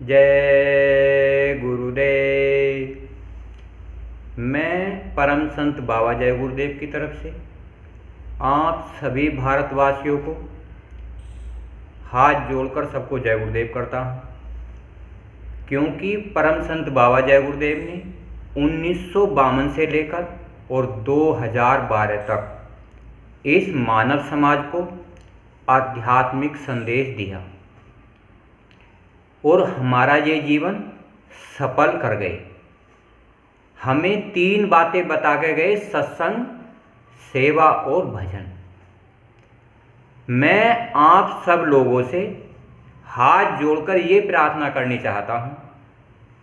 जय गुरुदेव। मैं परम संत बाबा जय गुरुदेव की तरफ से आप सभी भारतवासियों को हाथ जोड़कर सबको जय गुरुदेव करता हूँ, क्योंकि परम संत बाबा जय गुरुदेव ने 1952 से लेकर और 2012 तक इस मानव समाज को आध्यात्मिक संदेश दिया और हमारा ये जीवन सफल कर गए। हमें 3 बातें बता के गए: सत्संग, सेवा और भजन। मैं आप सब लोगों से हाथ जोड़कर ये प्रार्थना करनी चाहता हूँ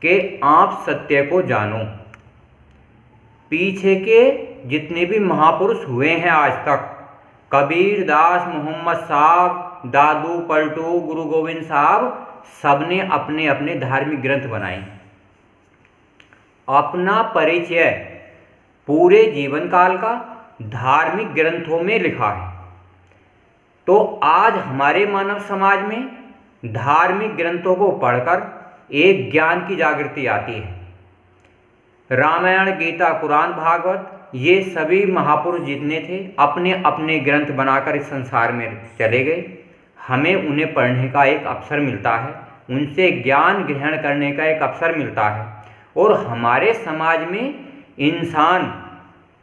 कि आप सत्य को जानो। पीछे के जितने भी महापुरुष हुए हैं आज तक, कबीर दास, मोहम्मद साहब, दादू पलटू, गुरु गोविंद साहब, सबने अपने अपने धार्मिक ग्रंथ बनाए। अपना परिचय पूरे जीवन काल का धार्मिक ग्रंथों में लिखा है। तो आज हमारे मानव समाज में धार्मिक ग्रंथों को पढ़कर एक ज्ञान की जागृति आती है। रामायण, गीता, कुरान, भागवत, ये सभी महापुरुष जितने थे अपने अपने ग्रंथ बनाकर इस संसार में चले गए। हमें उन्हें पढ़ने का एक अवसर मिलता है, उनसे ज्ञान ग्रहण करने का एक अवसर मिलता है। और हमारे समाज में इंसान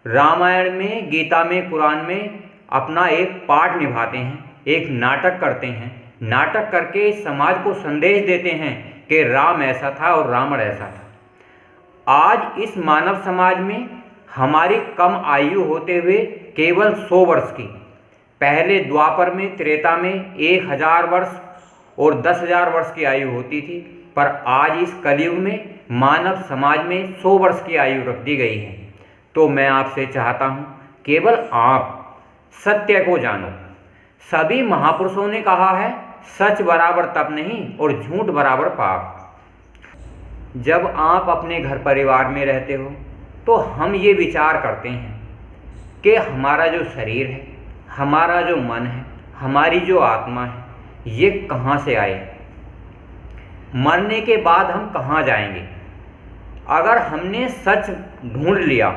रामायण में, गीता में, कुरान में अपना एक पार्ट निभाते हैं, एक नाटक करते हैं। नाटक करके इस समाज को संदेश देते हैं कि राम ऐसा था और रावण ऐसा था। आज इस मानव समाज में हमारी कम आयु होते हुए केवल 100 वर्ष की, पहले द्वापर में, त्रेता में 1000 वर्ष और 10,000 वर्ष की आयु होती थी, पर आज इस कलयुग में मानव समाज में 100 वर्ष की आयु रख दी गई है। तो मैं आपसे चाहता हूँ केवल आप सत्य को जानो। सभी महापुरुषों ने कहा है, सच बराबर तप नहीं और झूठ बराबर पाप। जब आप अपने घर परिवार में रहते हो तो हम ये विचार करते हैं कि हमारा जो शरीर है, हमारा जो मन है, हमारी जो आत्मा है, ये कहाँ से आए, मरने के बाद हम कहाँ जाएंगे। अगर हमने सच ढूंढ लिया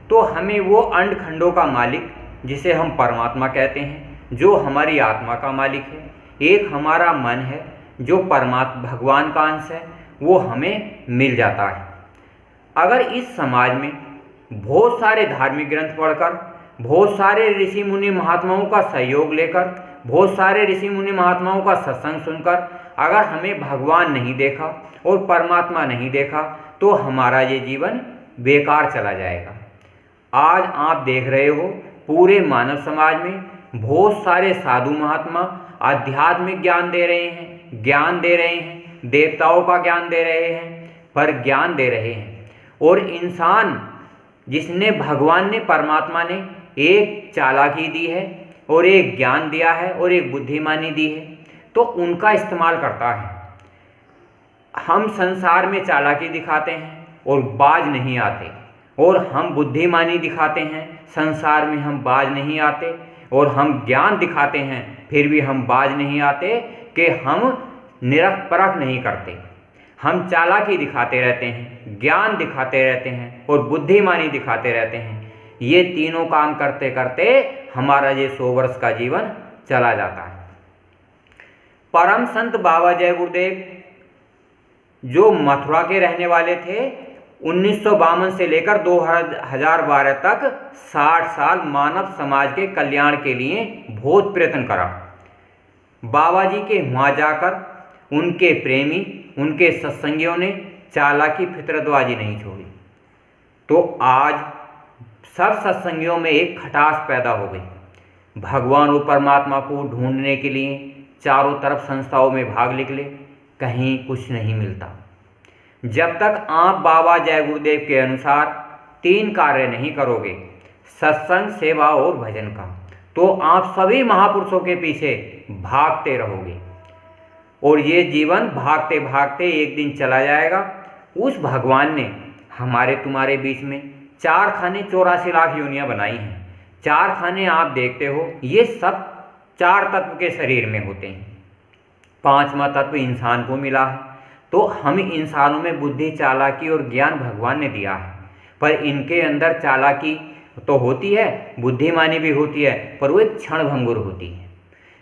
तो हमें वो अंड खंडों का मालिक, जिसे हम परमात्मा कहते हैं, जो हमारी आत्मा का मालिक है, एक हमारा मन है जो परमात्मा भगवान का अंश है, वो हमें मिल जाता है। अगर इस समाज में बहुत सारे धार्मिक ग्रंथ पढ़कर, बहुत सारे ऋषि मुनि महात्माओं का सहयोग लेकर, बहुत सारे ऋषि मुनि महात्माओं का सत्संग सुनकर अगर हमें भगवान नहीं देखा और परमात्मा नहीं देखा तो हमारा ये जीवन बेकार चला जाएगा। आज आप देख रहे हो पूरे मानव समाज में बहुत सारे साधु महात्मा आध्यात्मिक ज्ञान दे रहे हैं, ज्ञान दे रहे हैं, देवताओं का ज्ञान दे रहे हैं, पर ज्ञान दे रहे हैं। और इंसान जिसने, भगवान ने, परमात्मा ने एक चालाकी दी है और एक ज्ञान दिया है और एक बुद्धिमानी दी है, तो उनका इस्तेमाल करता है। हम संसार में चालाकी दिखाते हैं और बाज नहीं आते, और हम बुद्धिमानी दिखाते हैं, संसार में हम बाज नहीं आते, और हम ज्ञान दिखाते हैं फिर भी हम बाज नहीं आते कि हम निरख परख नहीं करते। हम चालाकी दिखाते रहते हैं, ज्ञान दिखाते रहते हैं और बुद्धिमानी दिखाते रहते हैं। ये तीनों काम करते करते हमारा ये 100 वर्ष का जीवन चला जाता है। परम संत बाबा जय गुरुदेव जो मथुरा के रहने वाले थे, 1952 से लेकर 2012 तक 60 साल मानव समाज के कल्याण के लिए बहुत प्रयत्न करा। बाबा जी के वहाँ जाकर उनके प्रेमी, उनके सत्संगियों ने चालाकी, फितरतबाजी नहीं छोड़ी। तो आज सब सत्संगियों में एक खटास पैदा हो गई। भगवान और परमात्मा को ढूंढने के लिए चारों तरफ संस्थाओं में भाग निकले, कहीं कुछ नहीं मिलता। जब तक आप बाबा जय गुरुदेव के अनुसार 3 कार्य नहीं करोगे, सत्संग, सेवा और भजन का, तो आप सभी महापुरुषों के पीछे भागते रहोगे और ये जीवन भागते भागते एक दिन चला जाएगा। उस भगवान ने हमारे तुम्हारे बीच में 4 खाने 84 लाख योनियाँ बनाई हैं। 4 खाने आप देखते हो, ये सब 4 तत्व के शरीर में होते हैं। 5वां तत्व इंसान को मिला है। तो हम इंसानों में बुद्धि, चालाकी और ज्ञान भगवान ने दिया है, पर इनके अंदर चालाकी तो होती है, बुद्धिमानी भी होती है, पर वो एक क्षणभंगुर होती है।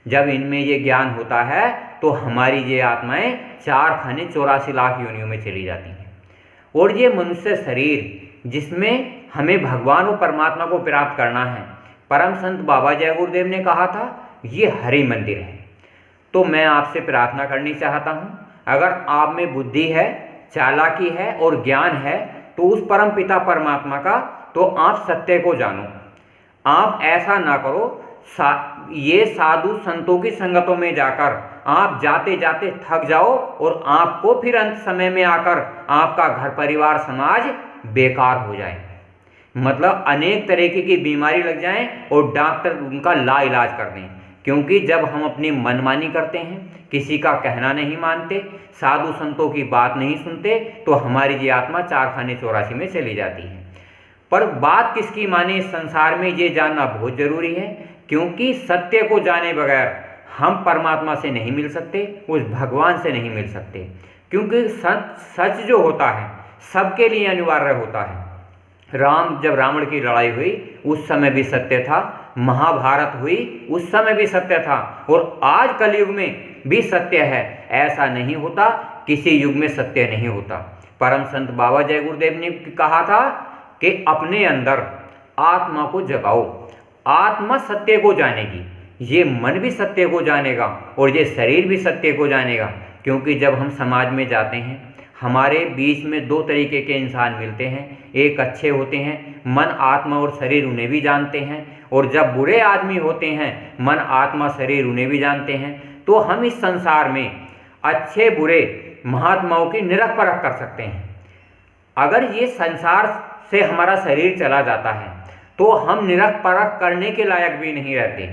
जब इनमें ये ज्ञान होता है तो हमारी ये आत्माएं 4 खाने 84 लाख योनियों में चली जाती हैं। और ये मनुष्य शरीर जिसमें हमें भगवान और परमात्मा को प्राप्त करना है, परम संत बाबा जय गुरुदेव ने कहा था ये हरि मंदिर है। तो मैं आपसे प्रार्थना करनी चाहता हूँ, अगर आप में बुद्धि है, चालाकी है और ज्ञान है तो उस परम पिता परमात्मा का तो आप सत्य को जानो। आप ऐसा ना करो ये साधु संतों की संगतों में जाकर आप जाते जाते थक जाओ और आपको फिर अंत समय में आकर आपका घर परिवार समाज बेकार हो जाए, मतलब अनेक तरीके की बीमारी लग जाए और डॉक्टर उनका लाइलाज कर दें। क्योंकि जब हम अपनी मनमानी करते हैं, किसी का कहना नहीं मानते, साधु संतों की बात नहीं सुनते, तो हमारी ये आत्मा 4 खाने 84 में चली जाती है। पर बात किसकी माने इस संसार में ये जानना बहुत जरूरी है, क्योंकि सत्य को जाने बगैर हम परमात्मा से नहीं मिल सकते, उस भगवान से नहीं मिल सकते। क्योंकि सच जो होता है सबके लिए अनिवार्य होता है। जब रावण की लड़ाई हुई उस समय भी सत्य था, महाभारत हुई उस समय भी सत्य था, और आज कलयुग में भी सत्य है। ऐसा नहीं होता किसी युग में सत्य नहीं होता। परम संत बाबा जय गुरुदेव ने कहा था कि अपने अंदर आत्मा को जगाओ, आत्मा सत्य को जानेगी, ये मन भी सत्य को जानेगा और ये शरीर भी सत्य को जानेगा। क्योंकि जब हम समाज में जाते हैं हमारे बीच में 2 तरीके के इंसान मिलते हैं, एक अच्छे होते हैं, मन आत्मा और शरीर उन्हें भी जानते हैं, और जब बुरे आदमी होते हैं मन आत्मा शरीर उन्हें भी जानते हैं। तो हम इस संसार में अच्छे बुरे महात्माओं की निरख परख कर सकते हैं। अगर ये संसार से हमारा शरीर चला जाता है तो हम निरख परख करने के लायक भी नहीं रहते।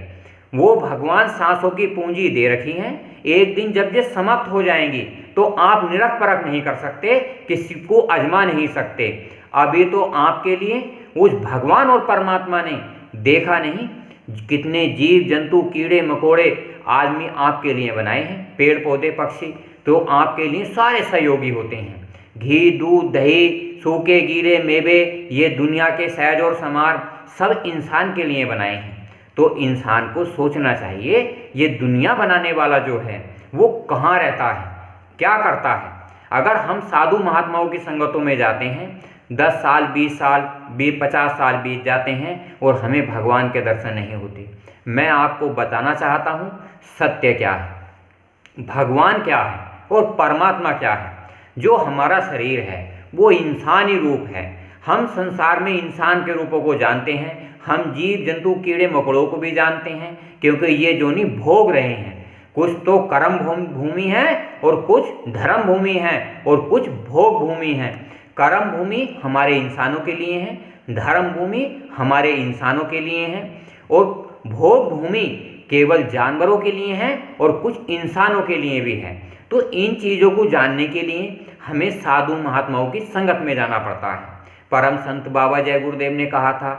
वो भगवान सांसों की पूंजी दे रखी हैं, एक दिन जब ये समाप्त हो जाएंगी तो आप निरख परख नहीं कर सकते, किसी को आजमा नहीं सकते। अभी तो आपके लिए उस भगवान और परमात्मा ने देखा नहीं कितने जीव जंतु, कीड़े मकोड़े आदमी आपके लिए बनाए हैं, पेड़ पौधे पक्षी तो आपके लिए सारे सहयोगी होते हैं। घी, दूध, दही, सूखे गीले मेवे, ये दुनिया के सहज और समार सब इंसान के लिए बनाए हैं। तो इंसान को सोचना चाहिए ये दुनिया बनाने वाला जो है वो कहाँ रहता है, क्या करता है। अगर हम साधु महात्माओं की संगतों में जाते हैं, 10 साल 20 साल 50 साल बीत जाते हैं और हमें भगवान के दर्शन नहीं होते। मैं आपको बताना चाहता हूँ सत्य क्या है, भगवान क्या है और परमात्मा क्या है। जो हमारा शरीर है वो इंसानी रूप है। हम संसार में इंसान के रूपों को जानते हैं, हम जीव जंतु कीड़े मकोड़ों को भी जानते हैं, क्योंकि ये जोनी भोग रहे हैं। कुछ तो कर्म भूमि है और कुछ धर्म भूमि है और कुछ भोग भूमि है। कर्म भूमि हमारे इंसानों के लिए है, धर्म भूमि हमारे इंसानों के लिए है और भोग भूमि केवल जानवरों के लिए है और कुछ इंसानों के लिए भी है। तो इन चीज़ों को जानने के लिए हमें साधु महात्माओं की संगत में जाना पड़ता है। परम संत बाबा जय गुरुदेव ने कहा था,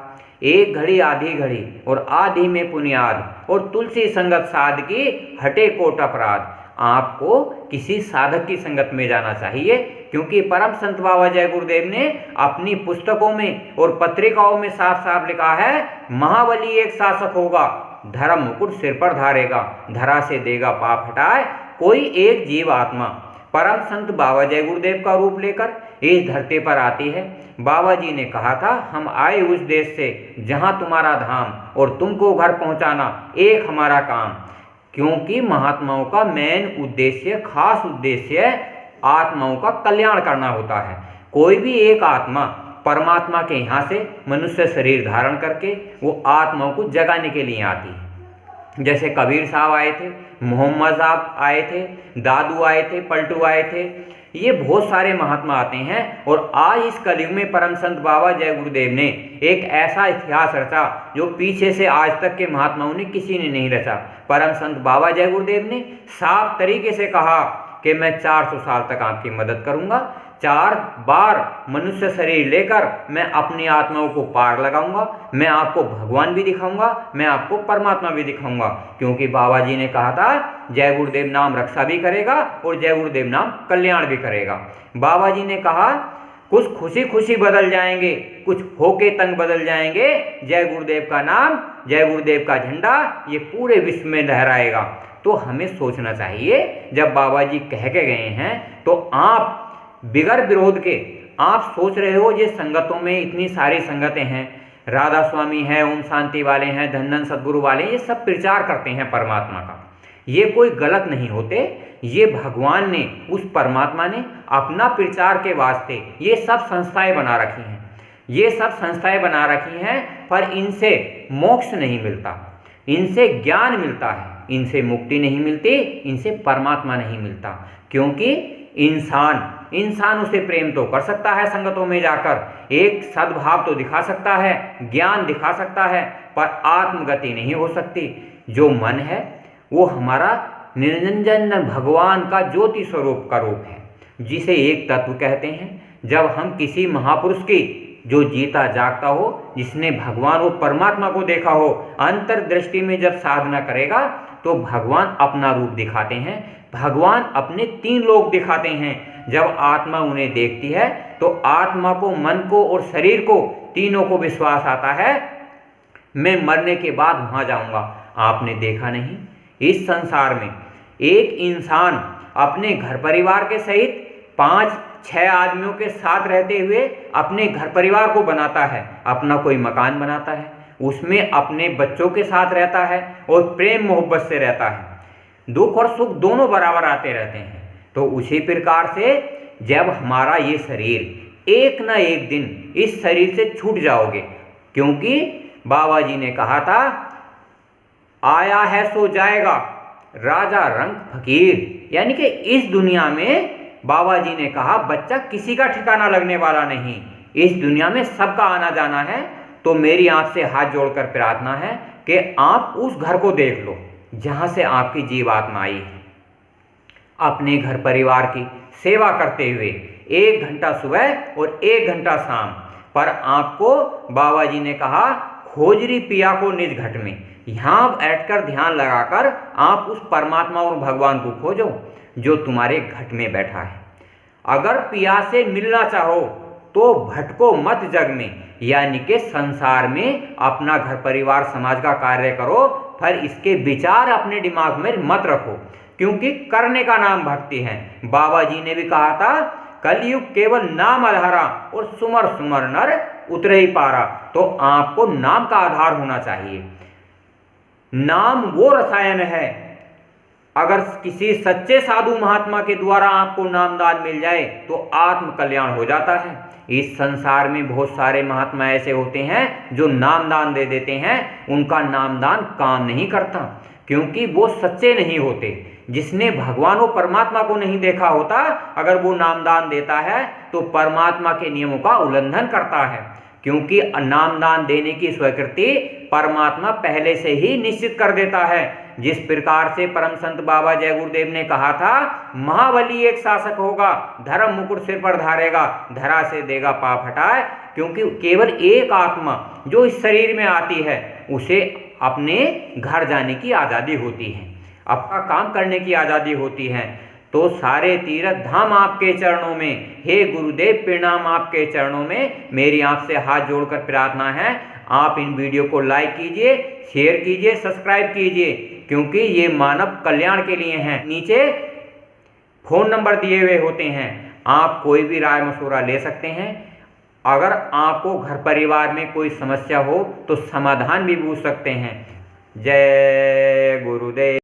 एक घड़ी आधी घड़ी और आधी में पुनियाद और तुलसी संगत साध की हटे कोट अपराध। आपको किसी साधक की संगत में जाना चाहिए, क्योंकि परम संत बाबा जय गुरुदेव ने अपनी पुस्तकों में और पत्रिकाओं में साफ साफ लिखा है, महाबली एक शासक होगा, धर्म मुकुट सिर पर धारेगा, धरा से देगा पाप हटाए कोई एक जीव आत्मा। परम संत बाबा जय गुरुदेव का रूप लेकर इस धरती पर आती है। बाबा जी ने कहा था, हम आए उस देश से जहां तुम्हारा धाम और तुमको घर पहुंचाना एक हमारा काम। क्योंकि महात्माओं का मेन उद्देश्य, खास उद्देश्य आत्माओं का कल्याण करना होता है। कोई भी एक आत्मा परमात्मा के यहाँ से मनुष्य शरीर धारण करके वो आत्माओं को जगाने के लिए आती है। जैसे कबीर साहब आए थे, मोहम्मद साहब आए थे, दादू आए थे, पलटू आए थे, ये बहुत सारे महात्मा आते हैं। और आज इस कलयुग में परम संत बाबा जय गुरुदेव ने एक ऐसा इतिहास रचा जो पीछे से आज तक के महात्माओं ने किसी ने नहीं रचा। परम संत बाबा जय गुरुदेव ने साफ तरीके से कहा कि मैं 400 साल तक आपकी मदद करूँगा, 4 बार मनुष्य शरीर लेकर मैं अपनी आत्माओं को पार लगाऊंगा, मैं आपको भगवान भी दिखाऊंगा, मैं आपको परमात्मा भी दिखाऊंगा। क्योंकि बाबा जी ने कहा था जय गुरुदेव नाम रक्षा भी करेगा और जय गुरुदेव नाम कल्याण भी करेगा। बाबा जी ने कहा कुछ खुशी खुशी बदल जाएंगे, कुछ होके तंग बदल जाएंगे, जय गुरुदेव का नाम, जय गुरुदेव का झंडा ये पूरे विश्व में लहराएगा। तो हमें सोचना चाहिए, जब बाबा जी कह के गए हैं तो आप बिगर विरोध के आप सोच रहे हो ये संगतों में इतनी सारी संगतें हैं, राधा स्वामी हैं, ओम शांति वाले हैं, धन सद्गुरु वाले, ये सब प्रचार करते हैं परमात्मा का, ये कोई गलत नहीं होते। ये भगवान ने, उस परमात्मा ने अपना प्रचार के वास्ते ये सब संस्थाएं बना रखी हैं, ये सब संस्थाएं बना रखी हैं, पर इनसे मोक्ष नहीं मिलता, इनसे ज्ञान मिलता है, इनसे मुक्ति नहीं मिलती, इनसे परमात्मा नहीं मिलता। क्योंकि इंसान उसे प्रेम तो कर सकता है, संगतों में जाकर एक सद्भाव तो दिखा सकता है, ज्ञान दिखा सकता है, पर आत्मगति नहीं हो सकती। जो मन है वो हमारा निरंजन भगवान का ज्योति स्वरूप का रूप है, जिसे एक तत्व कहते हैं। जब हम किसी महापुरुष की, जो जीता जागता हो, जिसने भगवान और परमात्मा को देखा हो, अंतर्दृष्टि में जब साधना करेगा तो भगवान अपना रूप दिखाते हैं, भगवान अपने 3 लोक दिखाते हैं। जब आत्मा उन्हें देखती है तो आत्मा को, मन को और शरीर को, तीनों को विश्वास आता है मैं मरने के बाद वहाँ जाऊँगा। आपने देखा नहीं, इस संसार में एक इंसान अपने घर परिवार के सहित 5-6 आदमियों के साथ रहते हुए अपने घर परिवार को बनाता है, अपना कोई मकान बनाता है, उसमें अपने बच्चों के साथ रहता है और प्रेम मोहब्बत से रहता है, दुख और सुख दोनों बराबर आते रहते हैं। तो उसी प्रकार से जब हमारा ये शरीर एक न एक दिन इस शरीर से छूट जाओगे, क्योंकि बाबा जी ने कहा था आया है सो जाएगा, राजा रंग फकीर, यानी कि इस दुनिया में बाबा जी ने कहा बच्चा किसी का ठिकाना लगने वाला नहीं, इस दुनिया में सबका आना जाना है। तो मेरी आपसे हाथ जोड़कर प्रार्थना है कि आप उस घर को देख लो जहां से आपकी जीवात्मा आई है। अपने घर परिवार की सेवा करते हुए 1 घंटा सुबह और 1 घंटा शाम, पर आपको बाबा जी ने कहा खोजरी पिया को निज घट में, यहाँ बैठकर ध्यान लगाकर आप उस परमात्मा और भगवान को खोजो जो तुम्हारे घट में बैठा है। अगर पिया से मिलना चाहो तो भटको मत जग में, यानी कि संसार में अपना घर परिवार समाज का कार्य करो, पर इसके विचार अपने दिमाग में मत रखो, क्योंकि करने का नाम भक्ति है। बाबा जी ने भी कहा था कलयुग केवल नाम आधारा और सुमर सुमर नर उतरे ही पारा। तो आपको नाम का आधार होना चाहिए। नाम वो रसायन है, अगर किसी सच्चे साधु महात्मा के द्वारा आपको नामदान मिल जाए तो आत्म कल्याण हो जाता है। इस संसार में बहुत सारे महात्मा ऐसे होते हैं जो नामदान दे देते हैं, उनका नामदान काम नहीं करता, क्योंकि वो सच्चे नहीं होते। जिसने भगवान और परमात्मा को नहीं देखा होता, अगर वो नामदान देता है तो परमात्मा के नियमों का उल्लंघन करता है, क्योंकि नामदान देने की स्वीकृति परमात्मा पहले से ही निश्चित कर देता है। जिस प्रकार से परम संत बाबा जय गुरुदेव ने कहा था महाबली एक शासक होगा, धर्म मुकुट सिर पर धारेगा, धरा से देगा पाप हटाए, क्योंकि केवल एक आत्मा जो इस शरीर में आती है उसे अपने घर जाने की आज़ादी होती है, अपना काम करने की आज़ादी होती है। तो सारे तीर्थ धाम आपके चरणों में, हे गुरुदेव प्रणाम आपके चरणों में। मेरी आपसे हाथ जोड़कर प्रार्थना है, आप इन वीडियो को लाइक कीजिए, शेयर कीजिए, सब्सक्राइब कीजिए, क्योंकि ये मानव कल्याण के लिए हैं। नीचे फ़ोन नंबर दिए हुए होते हैं, आप कोई भी राय मशवरा ले सकते हैं। अगर आपको घर परिवार में कोई समस्या हो तो समाधान भी पूछ सकते हैं। जय गुरुदेव।